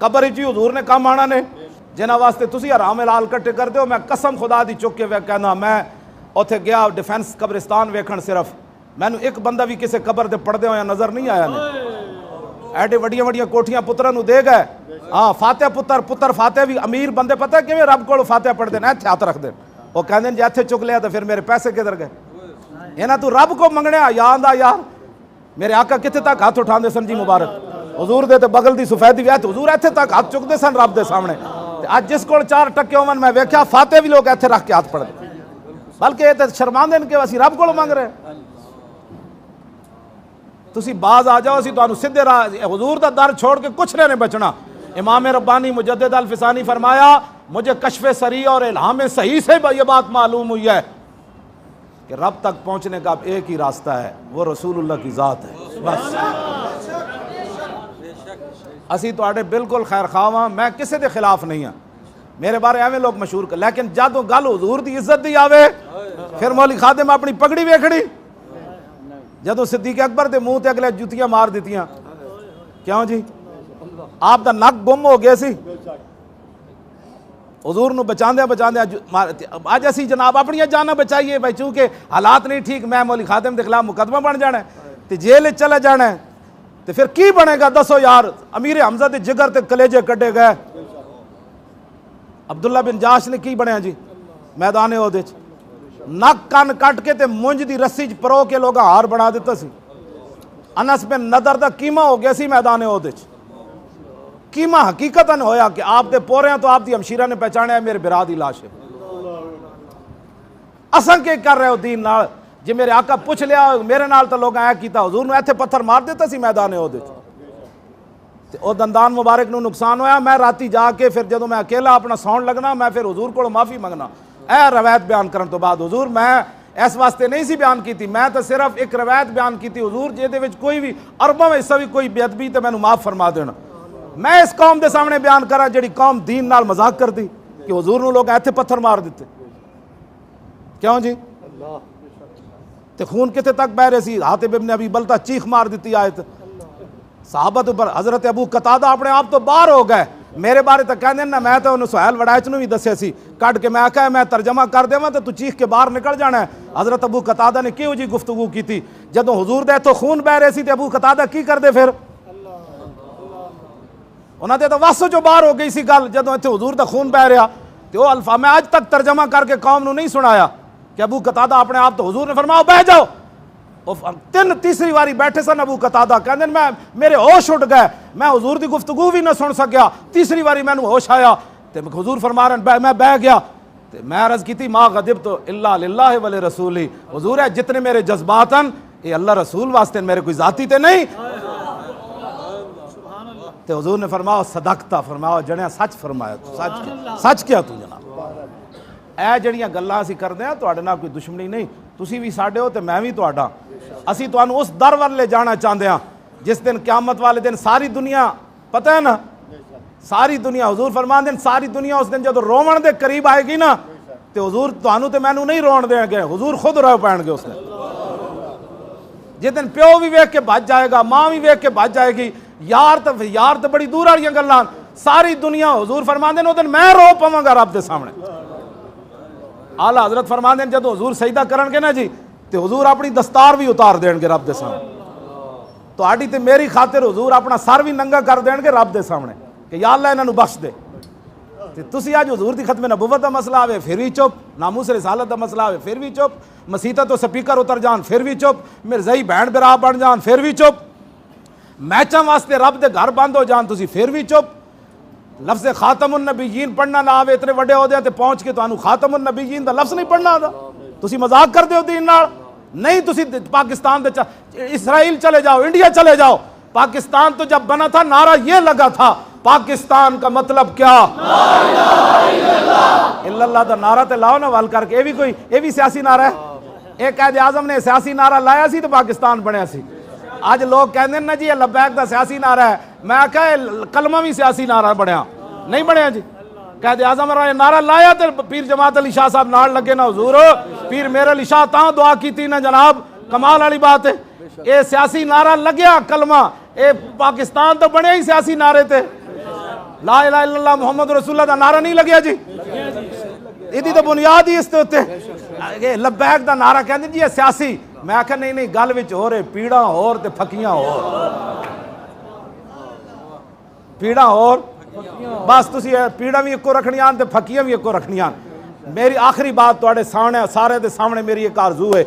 Cover ही हजूर ने काम आना ने जिन्होंने वास्ते तुसी हराम हलाल कट्ठे करते हो। मैं कसम खुदा दी चुक के वे कहना, मैं उत्थे गया डिफेंस कब्रिस्तान वेखण, सिर्फ मैनू एक बंदा भी किसी कबर दे पढ़दे होया नजर नहीं आया ने। एडे वड्डियां वड्डियां कोठियां पुत्रां नू दे गए। हाँ फातिहा पुत्र फातिहा भी अमीर बंदे पता है किवें रब कोल फातिहा पढ़दे ने, इत्थे हथ रखदे वो कहंदे जे इत्थे चुक लिया तो फिर मेरे पैसे किधर गए। इन्हां तू रब को मंगणिया याद आ यार, मेरे आका कित्थे तक हाथ उठांदे सन जी मुबारक हजूर दे ते बगल दी सफेदी वैत हजूर इत्थे तक हाथ चुकदे सन रब दे सामने। अज जिस कोल 4 टक्के होवन मैं वेख्या फातिहा भी लोग इत्थे रख के हाथ पढ़दे, बल्कि ये तो शर्मांदे ने कि असीं रब कोल मंग रहे। तुसी बाज आ जाओ, असीं तुहानू सीधे राह हुजूर दा दर छोड़ के कुछ नहीं बचना। इमाम रब्बानी मुजद्दिद अल फिसानी फरमाया, मुझे कश्फ सरी और इल्हाम सही से ये बात मालूम हुई है कि रब तक पहुंचने का अब एक ही रास्ता है, वो रसूलुल्लाह की ज़ात है। बस असीं तुहाडे बिल्कुल खैर खाव हाँ, मैं किसी के खिलाफ नहीं हाँ, मेरे बारे एवं लोग मशहूर कर, लेकिन जदों गल हुजूर की इज्जत दी आवे फिर मौली खादिम अपनी पगड़ी वेखड़ी। जदों सिद्दीक अकबर के मुंह ते अगले जुतियां मार दित्तियां, क्यों जी आप दा नक गुम हो गया सी हुजूर नू बचांदे बचांदे। अज असीं जनाब अपनी जाना बचाइए भाई, चूंकि हालात नहीं ठीक, मैं मौली खादिम के खिलाफ मुकदमा बन जाना है तो जेल चले जाना है, तो फिर की बनेगा दसो यार। अमीर हमजा के जिगर ते कलेजे कड्डे गए, अब्दुल्ला बिन जाश ने की बनया जी मैदान ओहदे च नक कन कट के ते मुंज दी रस्सी च परो के लोग हार बना दिता सी। अनस बिन नदर दा कीमा हो गया सी मैदान ओहदे च। कीमा हकीकतन होया कि आप दे पोरे तो आप दी हमशीरा ने पहचाने मेरे बिरा दी लाश है। असां के कर रहे हो दीन नाल, जे मेरे आका पुछ लिया मेरे नाल तो लोग ऐ कीता, हुजूर नूं इत्थे पत्थर मार दिता सी मैदान ओहदे च ते ओ दंदान मुबारक नूं नुकसान होया। मैं राती जाके फिर जदों मैं अकेला अपना सौण लगना, मैं फिर हुजूर कोलों माफ़ी मंगना। ए रवायत बयान करन तो बाद हुजूर मैं इस वास्ते नहीं सी बयान की, मैं तो सिर्फ एक रवायत बयान की हुजूर जिहदे विच कोई भी अरबां विच हिस्सा भी कोई बेअदबी तो मैनूं माफ़ फरमा देना। मैं इस कौम के सामने बयान करा जिहड़ी कौम दीन नाल मजाक करती कि हुजूर नूं लोग इत्थे पत्थर मार दिते, क्यों जी ते खून कित्थे तक बह रहे सी। हातिब इब्न अबी बलता चीख मार दी आयत सहाबत पर। हजरत अबू कतादा अपने आप तो बाहर हो गए, मेरे बारे तो कहते ना, मैं तो उन्हें सुहैल वड़ाइच नूं भी दस्सिया सी कट के, मैं आख्या मैं तर्जमा कर देवां तो तू चीख के बाहर निकल जाना है। हजरत अबू कतादा ने किहो जी गुफ्तगू की थी, जदों हुजूर दे तो खून बह रहे सी ते अबू कतादा की करदे फिर उन्होंने तो वस जो बाहर हो गई सी गल, जदों इत्थे हुजूर दा खून बह रहा तो वह अल्फा मैं अज तक तर्जमा करके कौम नूं नहीं सुनाया कि अबू कतादा अपने आप तो हुजूर ने फरमाया बह जाओ। तीसरी बारी बैठे सन अबू कतादा कहते मैं मेरे होश उठ गए, मैं हुजूर की गुफ्तगू भी ना सुन सकिया। तीसरी बारी मैनू होश आया तो हुजूर फरमा रहे मैं बह गया तो मैं अर्ज की माँ गदिब तो इल्ला लिल्लाहि वले रसूली, हुजूर है जितने मेरे जज्बात हैं ये अल्लाह रसूल वास्ते, मेरे कोई जाती ते नहीं। तो हुजूर ने फरमाया सदकता, फरमाया जणिया सच फरमाया, सच क्या तू जनाब। ਇਹ ਜਿਹੜੀਆਂ ਗੱਲਾਂ ਅਸੀਂ ਕਰਦੇ ਆ ਤੁਹਾਡੇ ਨਾਲ ਕੋਈ ਦੁਸ਼ਮਣੀ ਨਹੀਂ, ਤੁਸੀਂ ਵੀ ਸਾਡੇ ਹੋ ਤੇ ਮੈਂ ਵੀ ਤੁਹਾਡਾ। ਅਸੀਂ ਤੁਹਾਨੂੰ ਉਸ ਦਰ ਵੱਲ ਲੈ ਜਾਣਾ ਚਾਹੁੰਦੇ ਆ जिस दिन क़यामत वाले दिन सारी दुनिया पता है ना, सारी दुनिया हुजूर फरमाते हैं सारी दुनिया उस दिन जो रोवण के करीब आएगी ना तो हुजूर तुहानू तो मैनू नहीं रोन देंगे, हुजूर खुद रो पैणगे उस दिन। जिस दिन प्यो भी वेख के भज जाएगा, माँ भी वेख के भज जाएगी, यार तो बड़ी दूर वाली गल्लां, सारी दुनिया हुजूर फरमाते हैं उस दिन मैं रो पवांगा रब के सामने। आला हजरत फरमाते हैं जो हुजूर सजदा करनगे ना जी तो हुजूर अपनी दस्तार भी उतार देंगे रब के सामने, तो आड़ी ते मेरी खातिर हुजूर अपना सर भी नंगा कर देंगे रब के सामने कि या अल्लाह इन्हों बख्श दे। तो तुसी अज हुजूर की खत्म नबुवत का मसला आवे फिर भी चुप, नामूस रिसालत का मसला आवे फिर भी चुप, मसीता तो स्पीकर उतर जान फिर भी चुप, मिर्जाई भैन बिरा बन जान फिर भी चुप, मैचों वास्ते रब के घर बंद हो जान तुसी फिर भी चुप, लफ्ज़ खातमुन नबीयीन पढ़ना ना आवे, इतने वड्डे होदे ते पहुंच के तुहानू खातमुन नबीयीन दा लफ्ज़ नहीं पढ़ना आता, तुसी मजाक करते हो दीन नाल। नहीं तुसी पाकिस्तान इसराइल चले जाओ, इंडिया चले जाओ, पाकिस्तान तो जब बना था नारा ये लगा था पाकिस्तान का मतलब क्या, इल्लल्लाह दा नारा ते लाओ ना वाल करके, ये भी सियासी नारा है। एक कायदे आजम ने सियासी नारा लाया सी तो पाकिस्तान बनया सी। आज लोग कहते हैं ना जी ये लब्बैक दा सियासी नारा है, मैं कहा कलमा भी सियासी नारा बनया नहीं बनया जी। कायदे आजम ने नारा लाया तो पीर जमात अली शाह साहब नाल लगे ना हुजूर, पीर मेरे अली शाह तां दुआ की थी ना जनाब, कमाल वाली बात है। ये सियासी नारा लग्या कलमा, ये पाकिस्तान तो बने ही सियासी नारे थे। ला इलाहा इल्लल्लाह मुहम्मद रसूलुल्लाह दा नारा नहीं लग्या जी, इहदी तो बुनियाद ही इस दे उत्ते लब्बैक दा नारा कहंदे जी सियासी। मैं आख्या नहीं नहीं, गल विच हो रहे पीड़ा होर ते फकियां होर, पीड़ा होर बस तुसी पीड़ा भी इक्को रखनियां ते फकियां भी इक्को रखनियां। मेरी आखिरी बात तुहाडे सामने सारे दे सामने मेरी एक आरज़ू है,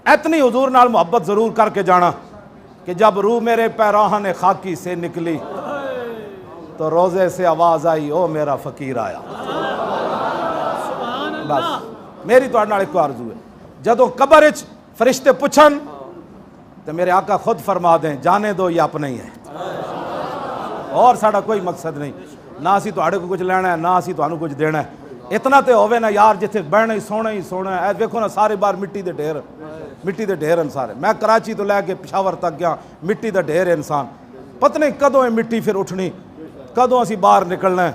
इतनी हुजूर नाल मोहब्बत जरूर करके जाना कि जब रूह मेरे पैराहन खाकी से निकली तो रोजे से आवाज आई ओ मेरा फकीर आया। बस मेरी तुहाडे नाल इक्को आरज़ू है, जदों कब्र विच फरिश्ते पुछन तो मेरे आका खुद फरमा दें जाने दो ये अपने ही है, और साड़ा कोई मकसद नहीं, ना असी तुहाडे को कुछ लेना है ना असी तुहानू कुछ देना है। इतना तो होवे ना यार जिथे बहना ही सोना है। देखो ना सारे बार मिट्टी के ढेर, मिट्टी के ढेर हैं सारे। मैं कराची तो लैके पिशावर तक गया, मिट्टी का ढेर है इंसान। पता नहीं कदों है मिट्टी फिर उठनी, कदों असी बाहर निकलना है,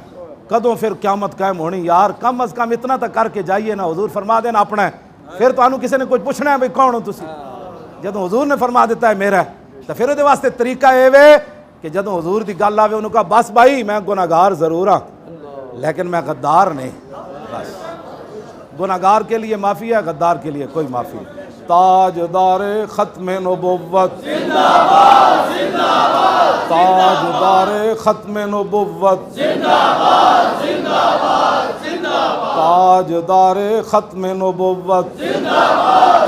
कदों फिर क्यामत कायम होनी। यार कम अज कम इतना तो करके जाइए ना, हुजूर फरमा देना अपना है, फिर तुहानू किसी ने कुछ पूछना है भाई कौन हो तुसी। जदों हुजूर ने फरमा दिता है मेरा, तो फिर उहदे वास्ते तरीका ये वे कि जदों हुजूर की गल आवे उन्होंने कहा बस भाई मैं गुनाहगार जरूर हाँ लेकिन मैं गद्दार नहीं। बस गुनाहगार के लिए माफ़ी है, गद्दार के लिए कोई माफ़ी नहीं। ताजदारे खत्म नबुव्वत जिंदाबाद जिंदाबाद, ताजदारे खत्म नबुव्वत जिंदाबाद जिंदाबाद जिंदाबाद, ताजदारे खत्म नबुव्वत जिंदाबाद